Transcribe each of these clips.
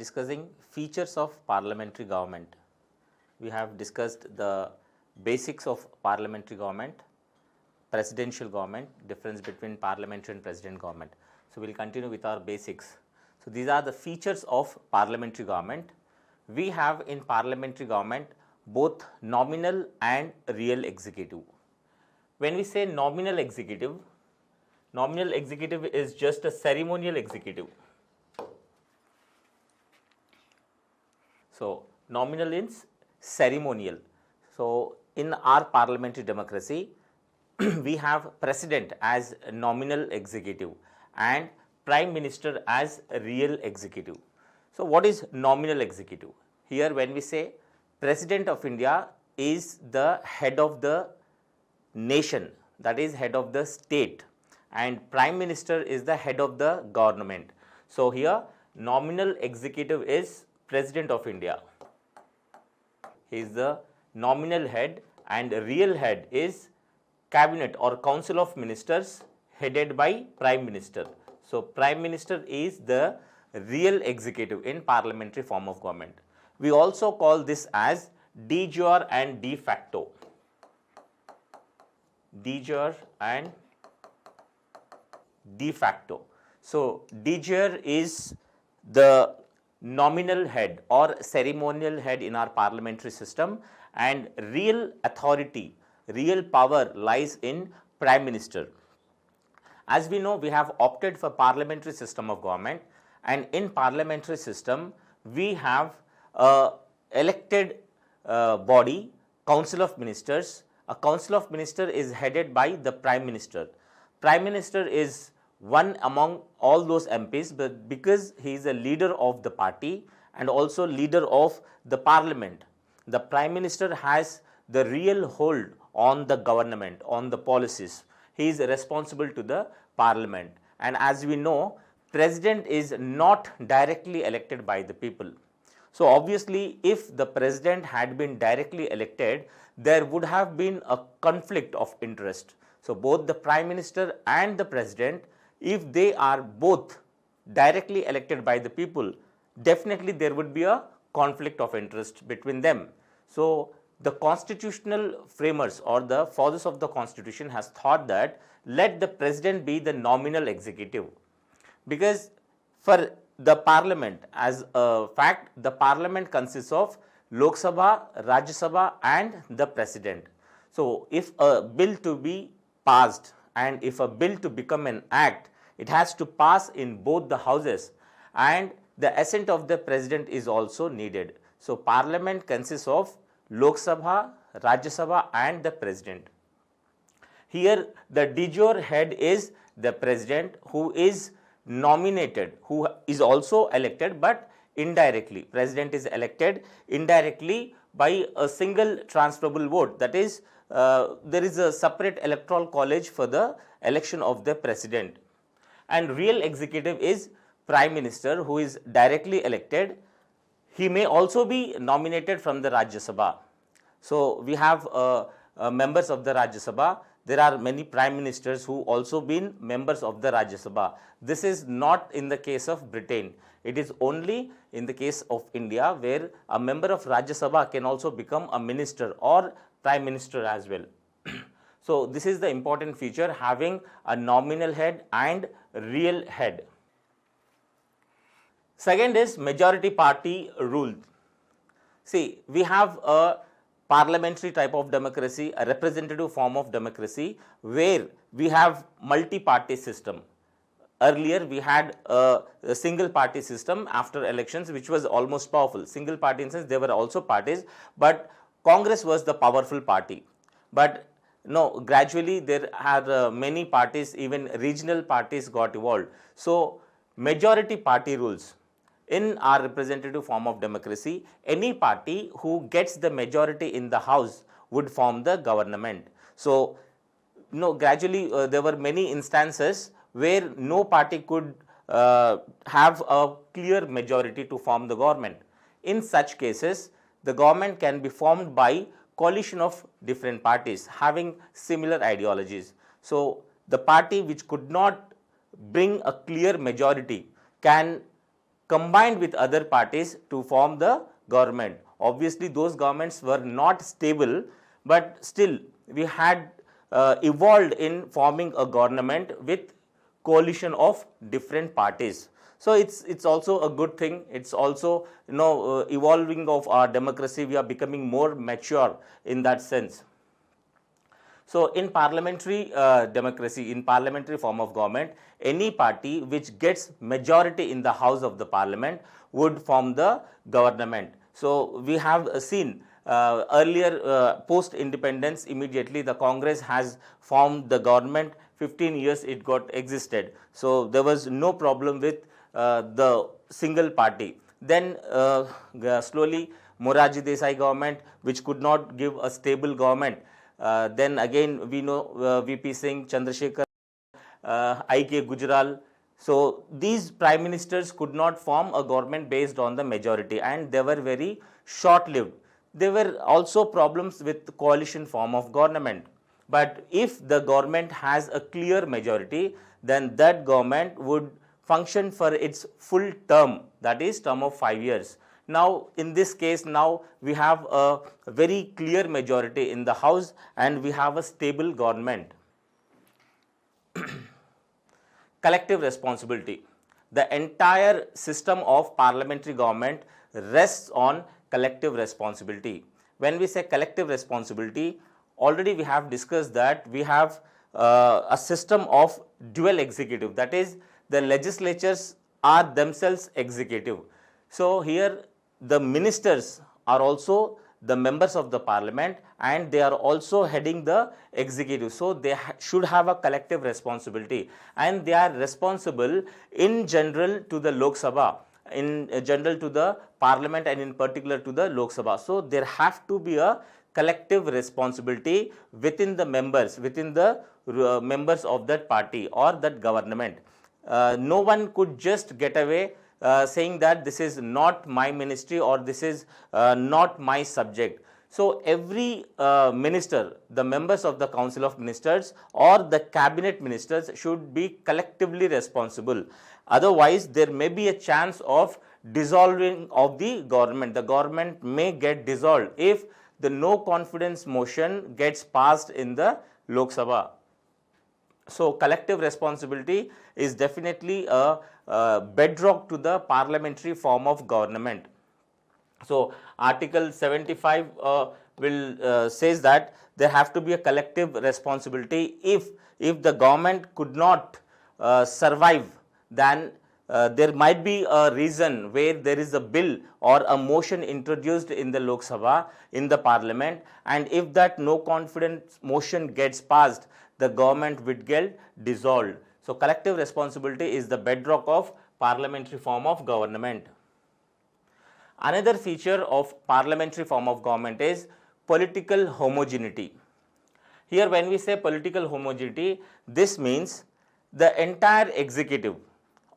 discussing features of parliamentary government. We have discussed the basics of parliamentary government, presidential government, difference between parliamentary and president government. So, we will continue with our basics. So, these are the features of parliamentary government. We have in parliamentary government both nominal and real executive. When we say nominal executive is just a ceremonial executive. So, nominal is ceremonial. So, in our parliamentary democracy, we have president as a nominal executive and prime minister as a real executive. So, what is nominal executive? Here when we say president of India is the head of the nation, that is head of the state, and prime minister is the head of the government. So, here nominal executive is president of India. He is the nominal head and real head is cabinet or council of ministers headed by prime minister. So, prime minister is the real executive in parliamentary form of government. We also call this as de jure and de facto. De jure and de facto. So, de jure is the nominal head or ceremonial head in our parliamentary system, and real authority, real power lies in prime minister. As we know, we have opted for parliamentary system of government, and in parliamentary system we have a elected body, council of ministers. A council of ministers is headed by the prime minister. Prime minister is one among all those MPs, but because he is a leader of the party and also leader of the parliament, the prime minister has the real hold on the government, on the policies. He is responsible to the parliament, and as we know, president is not directly elected by the people. So, obviously, if the president had been directly elected, there would have been a conflict of interest. So, both the prime minister and the president, if they are both directly elected by the people, definitely there would be a conflict of interest between them. So, the constitutional framers or the fathers of the constitution has thought that let the president be the nominal executive, because for the parliament, as a fact, the parliament consists of Lok Sabha, Rajya Sabha and the president. So, if a bill to be passed and if a bill to become an act, it has to pass in both the houses, and the assent of the president is also needed. So, parliament consists of Lok Sabha, Rajya Sabha and the president. Here the de jure head is the president, who is nominated, who is also elected but indirectly. President is elected indirectly by a single transferable vote, that is there is a separate electoral college for the election of the president. And real executive is prime minister, who is directly elected. He may also be nominated from the Rajya Sabha. So, we have members of the Rajya Sabha. There are many prime ministers who also been members of the Rajya Sabha. This is not in the case of Britain. It is only in the case of India, where a member of Rajya Sabha can also become a minister or prime minister as well. So, this is the important feature, having a nominal head and real head. Second is majority party rule. See, we have a parliamentary type of democracy, a representative form of democracy, where we have multi-party system. Earlier we had a single party system after elections, which was almost powerful. Single party in the sense there were also parties, but Congress was the powerful party. But no, gradually there are many parties, even regional parties got evolved. So, majority party rules. In our representative form of democracy, any party who gets the majority in the house would form the government. So, gradually there were many instances where no party could have a clear majority to form the government. In such cases, the government can be formed by coalition of different parties having similar ideologies. So, the party which could not bring a clear majority can combined with other parties to form the government. Obviously, those governments were not stable, but still we had evolved in forming a government with coalition of different parties. So it's also a good thing. It's also evolving of our democracy. We are becoming more mature in that sense. So in parliamentary democracy, in parliamentary form of government, any party which gets majority in the house of the parliament would form the government. So we have seen earlier post independence, immediately the Congress has formed the government. 15 years it got existed. So there was no problem with the single party. Then slowly Morarji Desai government, which could not give a stable government. Then again we know VP Singh, Chandrasekhar, IK Gujral. So these prime ministers could not form a government based on the majority, and they were very short lived. There were also problems with coalition form of government. But if the government has a clear majority, then that government would function for its full term, that is term of 5 years. Now in this case, now we have a very clear majority in the house and we have a stable government. Collective responsibility. The entire system of parliamentary government rests on collective responsibility. When we say collective responsibility, already we have discussed that we have a system of dual executive, that is the legislatures are themselves executive. So here the ministers are also the members of the parliament and they are also heading the executive. So they should have a collective responsibility and they are responsible in general to the Lok Sabha, in general to the parliament and in particular to the Lok Sabha. So there have to be a collective responsibility within the members, within the members of that party or that government. No one could just get away saying that this is not my ministry or this is not my subject. So every minister, the members of the Council of Ministers or the cabinet ministers should be collectively responsible. Otherwise, there may be a chance of dissolving of the government. The government may get dissolved if the no confidence motion gets passed in the Lok Sabha. So collective responsibility is definitely a bedrock to the parliamentary form of government. So Article 75 says that there have to be a collective responsibility. If the government could not survive, then there might be a reason where there is a bill or a motion introduced in the Lok Sabha, in the parliament, and if that no confidence motion gets passed, the government would get dissolved. So collective responsibility is the bedrock of parliamentary form of government. Another feature of parliamentary form of government is political homogeneity. Here when we say political homogeneity, this means the entire executive,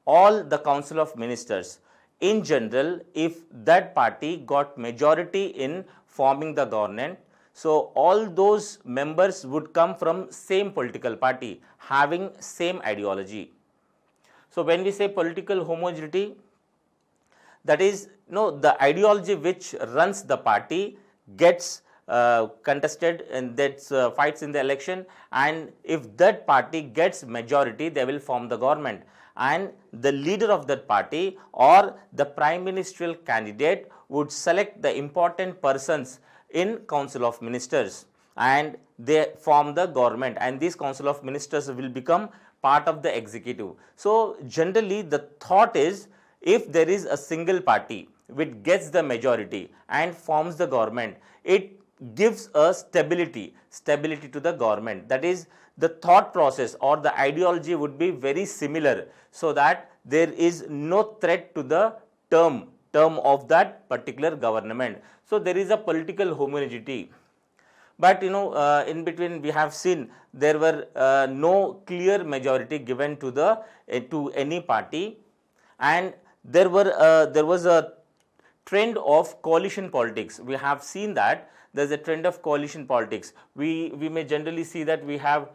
all the Council of Ministers, in general, if that party got majority in forming the government, so all those members would come from same political party, having same ideology. So when we say political homogeneity, that is the ideology which runs the party gets contested and that fights in the election, and if that party gets majority, they will form the government, and the leader of that party or the prime ministerial candidate would select the important persons in Council of Ministers and they form the government, and these Council of Ministers will become part of the executive. So generally the thought is, if there is a single party which gets the majority and forms the government, it gives a stability to the government. That is, the thought process or the ideology would be very similar, so that there is no threat to the term of that particular government. So there is a political homogeneity. But in between we have seen there were no clear majority given to any party, and there was a trend of coalition politics. We have seen that there is a trend of coalition politics. We may generally see that we have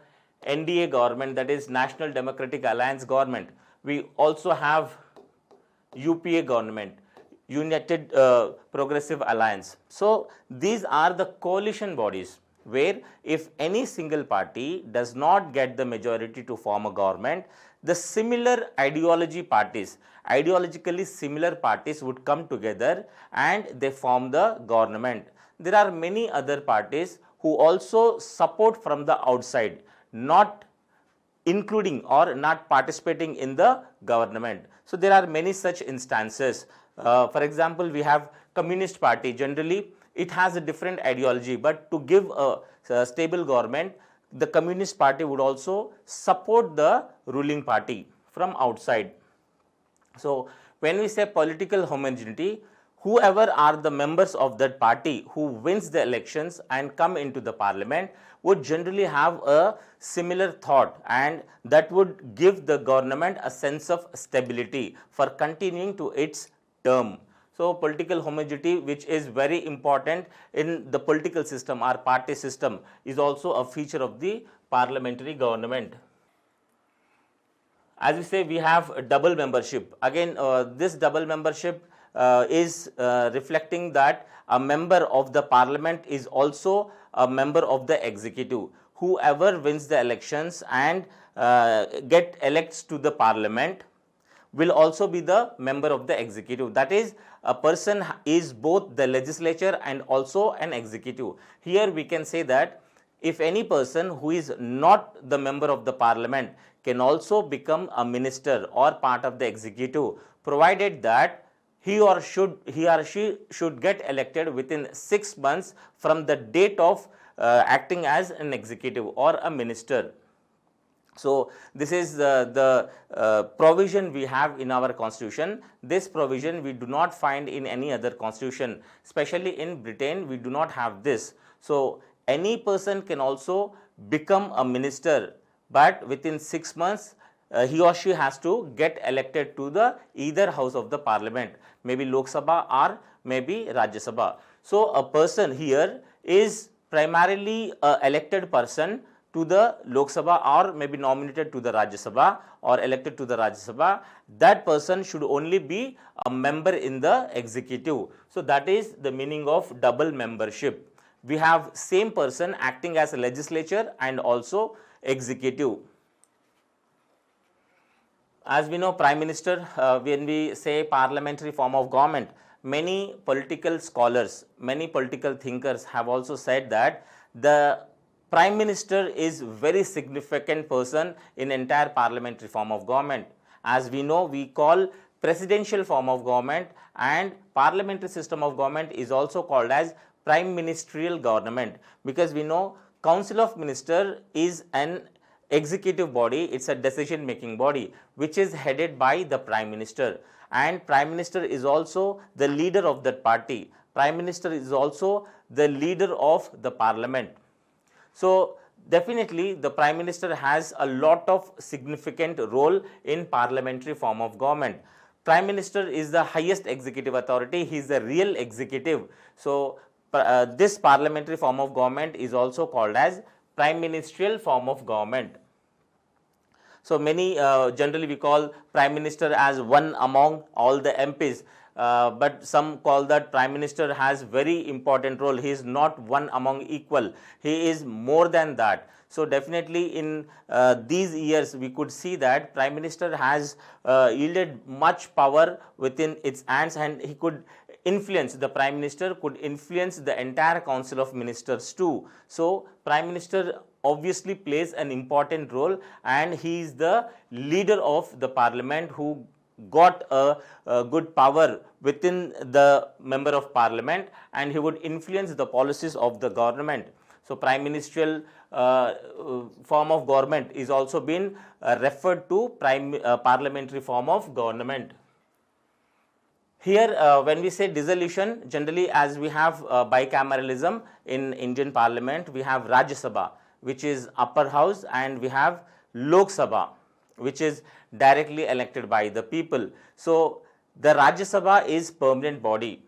NDA government, that is National Democratic Alliance government. We also have UPA government, United Progressive Alliance. So these are the coalition bodies where if any single party does not get the majority to form a government, the similar ideologically similar parties would come together and they form the government. There are many other parties who also support from the outside, not including or not participating in the government. So there are many such instances. For example, we have Communist Party. Generally, it has a different ideology, but to give a stable government, the Communist Party would also support the ruling party from outside. So when we say political homogeneity, whoever are the members of that party who wins the elections and come into the parliament would generally have a similar thought, and that would give the government a sense of stability for continuing to its term. So political homogeneity, which is very important in the political system or party system, is also a feature of the parliamentary government. As we say, we have double membership. Again, this double membership is reflecting that a member of the parliament is also a member of the executive. Whoever wins the elections and get elects to the parliament will also be the member of the executive. That is, a person is both the legislature and also an executive. Here we can say that if any person who is not the member of the parliament can also become a minister or part of the executive, provided that he or she should get elected within 6 months from the date of acting as an executive or a minister. So this is the provision we have in our constitution. This provision we do not find in any other constitution, especially in Britain we do not have this. So any person can also become a minister, but within 6 months he or she has to get elected to the either house of the parliament, maybe Lok Sabha or maybe Rajya Sabha. So a person here is primarily a elected person to the Lok Sabha or maybe nominated to the Rajya Sabha or elected to the Rajya Sabha. That person should only be a member in the executive. So that is the meaning of double membership. We have same person acting as a legislature and also executive. As we know, Prime Minister, when we say parliamentary form of government, many political scholars, many political thinkers have also said that the Prime Minister is very significant person in entire parliamentary form of government. As we know, we call presidential form of government, and parliamentary system of government is also called as prime ministerial government, because we know Council of Minister is an executive body, it's a decision making body which is headed by the Prime Minister, and Prime Minister is also the leader of that party. Prime Minister is also the leader of the parliament. So definitely the Prime Minister has a lot of significant role in parliamentary form of government. Prime Minister is the highest executive authority, he is the real executive. So this parliamentary form of government is also called as prime ministerial form of government. So many generally we call Prime Minister as one among all the MPs. But some call that Prime Minister has very important role. He is not one among equal. He is more than that. So definitely in these years we could see that Prime Minister has yielded much power within its hands, and he could influence, the Prime Minister could influence the entire Council of Ministers too. So Prime Minister obviously plays an important role, and he is the leader of the parliament who got a good power within the member of parliament, and he would influence the policies of the government. So prime ministerial form of government is also been referred to parliamentary form of government. Here when we say dissolution, generally as we have bicameralism in Indian parliament, we have Rajya Sabha, which is upper house, and we have Lok Sabha, which is directly elected by the people. So the Rajya Sabha is permanent body.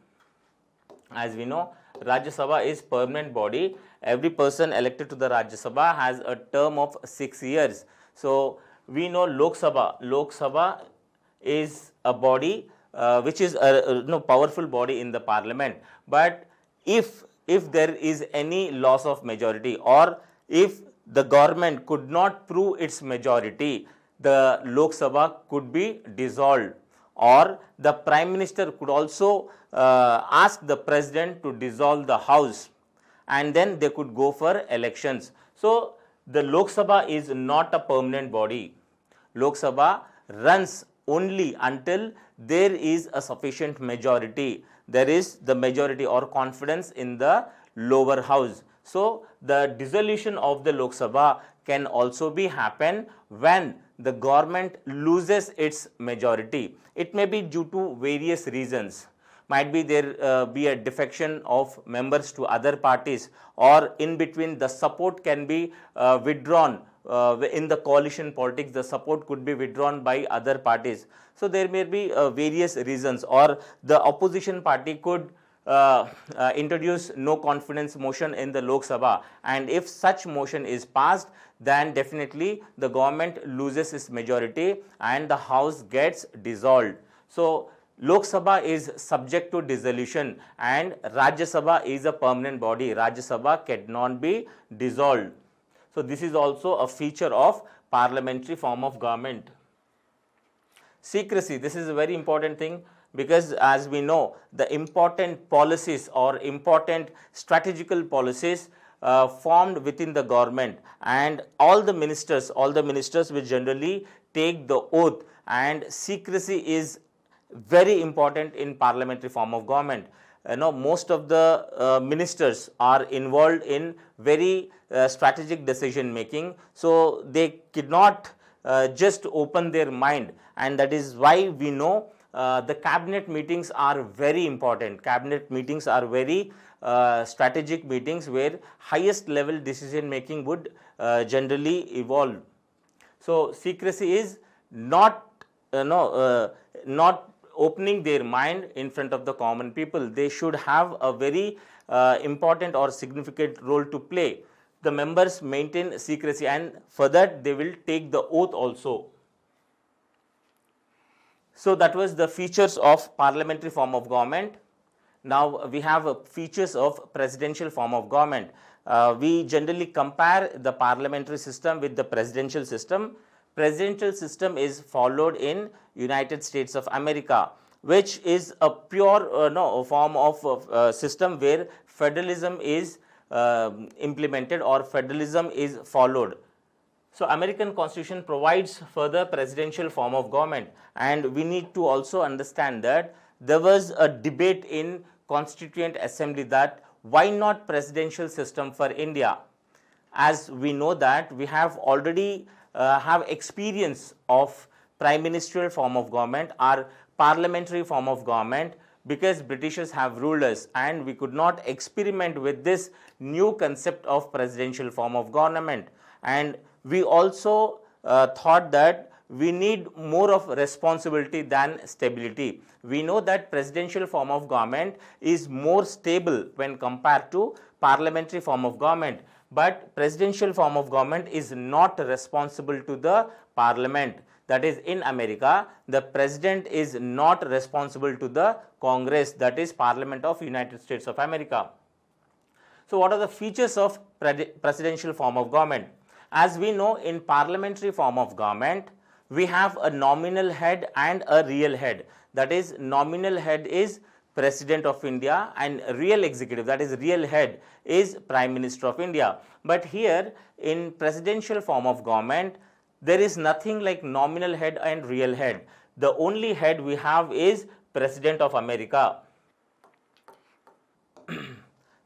As we know, Rajya Sabha is permanent body. Every person elected to the Rajya Sabha has a term of 6 years. So we know Lok Sabha is a body which is a powerful body in the parliament. But if there is any loss of majority, or if the government could not prove its majority, the Lok Sabha could be dissolved, or the Prime Minister could also ask the President to dissolve the House, and then they could go for elections. So the Lok Sabha is not a permanent body. Lok Sabha runs only until there is a sufficient majority. There is the majority or confidence in the lower house. So the dissolution of the Lok Sabha can also be happen when the government loses its majority. It may be due to various reasons. Might be there be a defection of members to other parties, or in between the support can be withdrawn. In the coalition politics, the support could be withdrawn by other parties. So there may be various reasons, or the opposition party could introduce no confidence motion in the Lok Sabha, and if such motion is passed, then definitely the government loses its majority and the house gets dissolved. So Lok Sabha is subject to dissolution, and Rajya Sabha is a permanent body. Rajya Sabha cannot be dissolved. So this is also a feature of parliamentary form of government. Secrecy, this is a very important thing, because as we know, the important policies or important strategical policies formed within the government, and all the ministers will generally take the oath, and secrecy is very important in parliamentary form of government. Most of the ministers are involved in very strategic decision making, so they cannot just open their mind, and that is why we know the cabinet meetings are very important. Cabinet meetings are very strategic meetings where highest level decision making would generally evolve. So secrecy is not opening their mind in front of the common people. They should have a very important or significant role to play. The members maintain secrecy, and for that they will take the oath also. So that was the features of parliamentary form of government. Now we have features of presidential form of government. We generally compare the parliamentary system with the presidential system. Presidential system is followed in United States of America, which is a pure form of system where federalism is implemented or federalism is followed. So American Constitution provides for the presidential form of government, and we need to also understand that there was a debate in Constituent Assembly that why not presidential system for India. As we know that we have already have experience of prime ministerial form of government or parliamentary form of government, because Britishers have ruled us, and we could not experiment with this new concept of presidential form of government. And we also thought that we need more of responsibility than stability. We know that presidential form of government is more stable when compared to parliamentary form of government, but presidential form of government is not responsible to the parliament. That is, in America, the president is not responsible to the Congress, that is Parliament of United States of America. So what are the features of presidential form of government? As we know, in parliamentary form of government, we have a nominal head and a real head. That is, nominal head is President of India, and real executive, that is real head, is Prime Minister of India. But here in presidential form of government, there is nothing like nominal head and real head. The only head we have is President of America.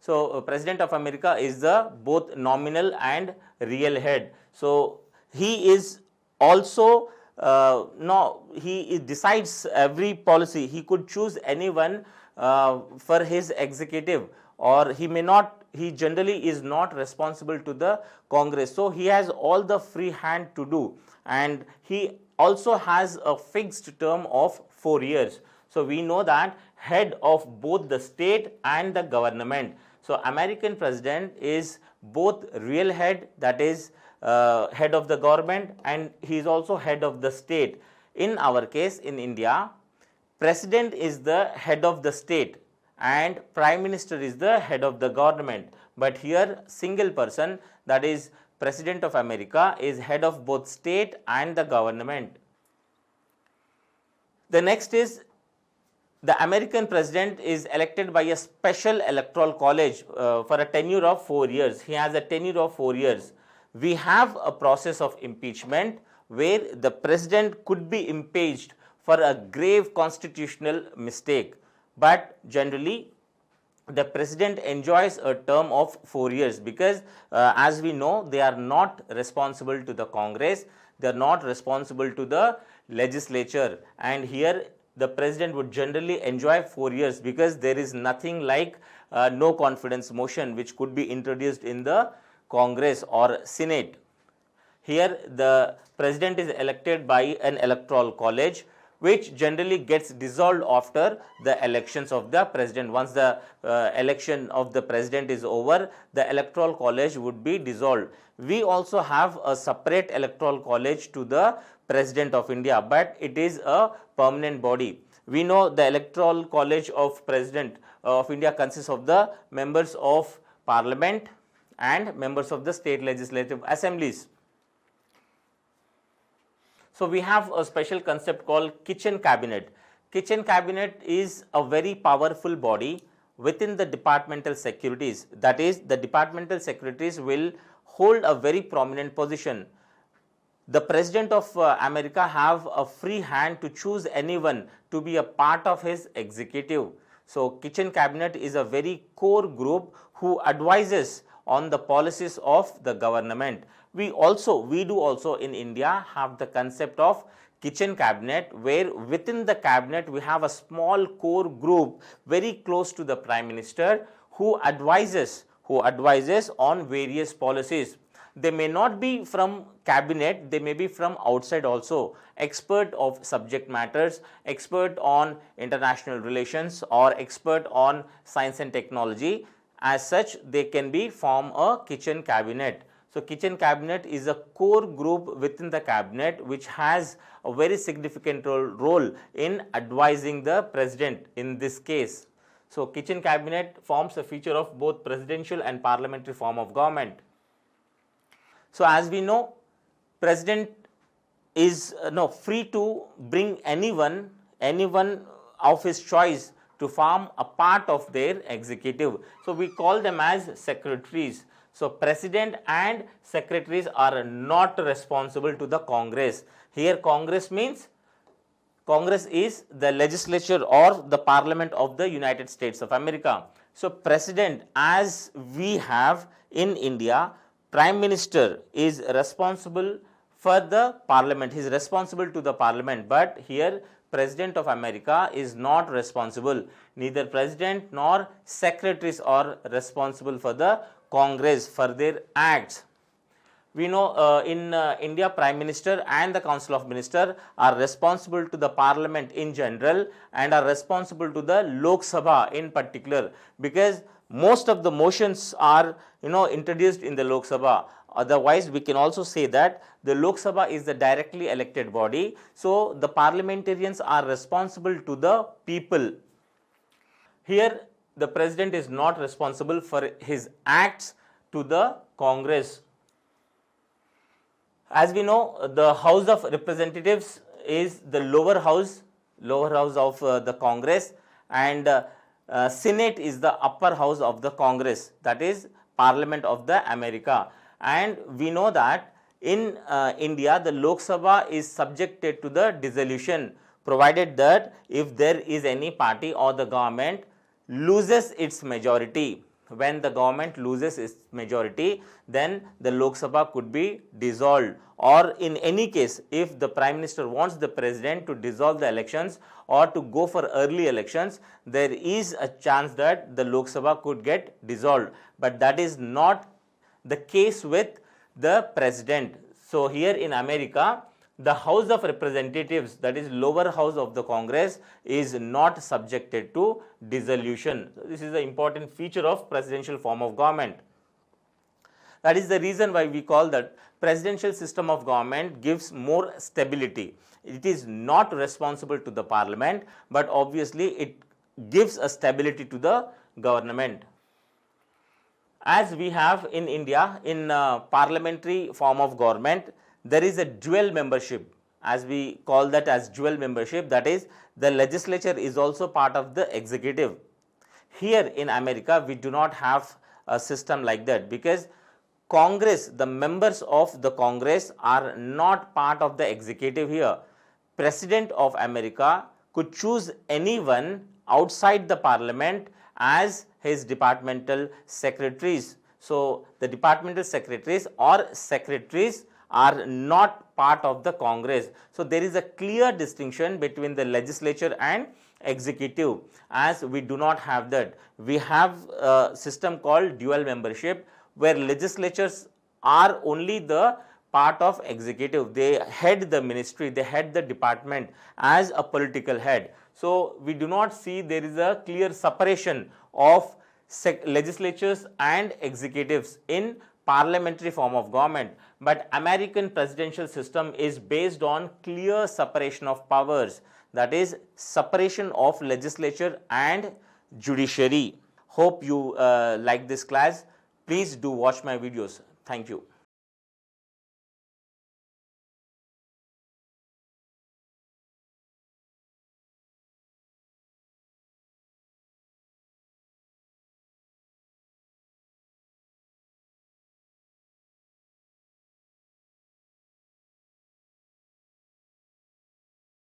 So President of America is the both nominal and real head. So he is also he decides every policy. He could choose anyone for his executive, or he may not. He generally is not responsible to the Congress. So he has all the free hand to do, and he also has a fixed term of 4 years. So we know that head of both the state and the government. So American president is both real head, that is head of the government, and he is also head of the state. In our case, in India, President is the head of the state and Prime Minister is the head of the government. But here single person, that is President of America, is head of both state and the government. The next is the American president is elected by a special electoral college for a tenure of 4 years. He has a tenure of 4 years. We have a process of impeachment where the president could be impeached for a grave constitutional mistake, but generally the president enjoys a term of 4 years because as we know, they are not responsible to the Congress, they are not responsible to the legislature, and here the president would generally enjoy 4 years because there is nothing like no confidence motion which could be introduced in the Congress or Senate. Here the president is elected by an electoral college which generally gets dissolved after the elections of the president. Once the election of the president is over, the electoral college would be dissolved. We also have a separate electoral college to the President of India, but it is a permanent body. We know the electoral college of President of India consists of the members of Parliament and members of the state legislative assemblies. So we have a special concept called kitchen cabinet. Kitchen cabinet is a very powerful body within the departmental secretaries. That is, the departmental secretaries will hold a very prominent position. The President of America have a free hand to choose anyone to be a part of his executive. So kitchen cabinet is a very core group who advises on the policies of the government. We do also in India have the concept of kitchen cabinet, where within the cabinet we have a small core group very close to the Prime Minister who advises on various policies. They may not be from cabinet, they may be from outside also, expert of subject matters, expert on international relations or expert on science and technology. As such, they can be form a kitchen cabinet. So kitchen cabinet is a core group within the cabinet which has a very significant role in advising the president in this case. So kitchen cabinet forms a feature of both presidential and parliamentary form of government. So as we know, president is free to bring anyone of his choice to form a part of their executive. So we call them as secretaries. So president and secretaries are not responsible to the Congress. Here Congress means Congress is the legislature or the Parliament of the United States of America. So president, as we have in India, Prime Minister is responsible for the Parliament. He is responsible to the Parliament, but here President of America is not responsible. Neither President nor secretaries are responsible for the Congress for their acts. We know in India, Prime Minister and the Council of Ministers are responsible to the Parliament in general and are responsible to the Lok Sabha in particular, because most of the motions are introduced in the Lok Sabha. Otherwise, we can also say that the Lok Sabha is the directly elected body. So the parliamentarians are responsible to the people. Here the president is not responsible for his acts to the Congress. As we know, the House of Representatives is the lower house of the Congress, and Senate is the upper house of the Congress, that is Parliament of the America. And we know that in India, the Lok Sabha is subjected to the dissolution, provided that if there is any party or the government loses its majority. When the government loses its majority, then the Lok Sabha could be dissolved, or in any case, if the Prime Minister wants the President to dissolve the elections or to go for early elections, there is a chance that the Lok Sabha could get dissolved, but that is not the case with the President. So here in America, the House of Representatives, that is lower house of the Congress, is not subjected to dissolution. So this is an important feature of presidential form of government. That is the reason why we call that presidential system of government gives more stability. It is not responsible to the parliament, but obviously it gives a stability to the government. As we have in India, in parliamentary form of government, there is a dual membership, as we call that as dual membership, that is the legislature is also part of the executive. Here in America, we do not have a system like that, because Congress, the members of the Congress are not part of the executive here. President of America could choose anyone outside the parliament as his departmental secretaries. So, the departmental secretaries or secretaries are not part of the Congress. So, there is a clear distinction between the legislature and executive, as we do not have that. We have a system called dual membership, where legislatures are only the part of executive. They head the ministry, they head the department as a political head. So, we do not see there is a clear separation of legislatures and executives in parliamentary form of government, but American presidential system is based on clear separation of powers, that is separation of legislature and judiciary. Hope you like this class. Please do watch my videos. Thank you.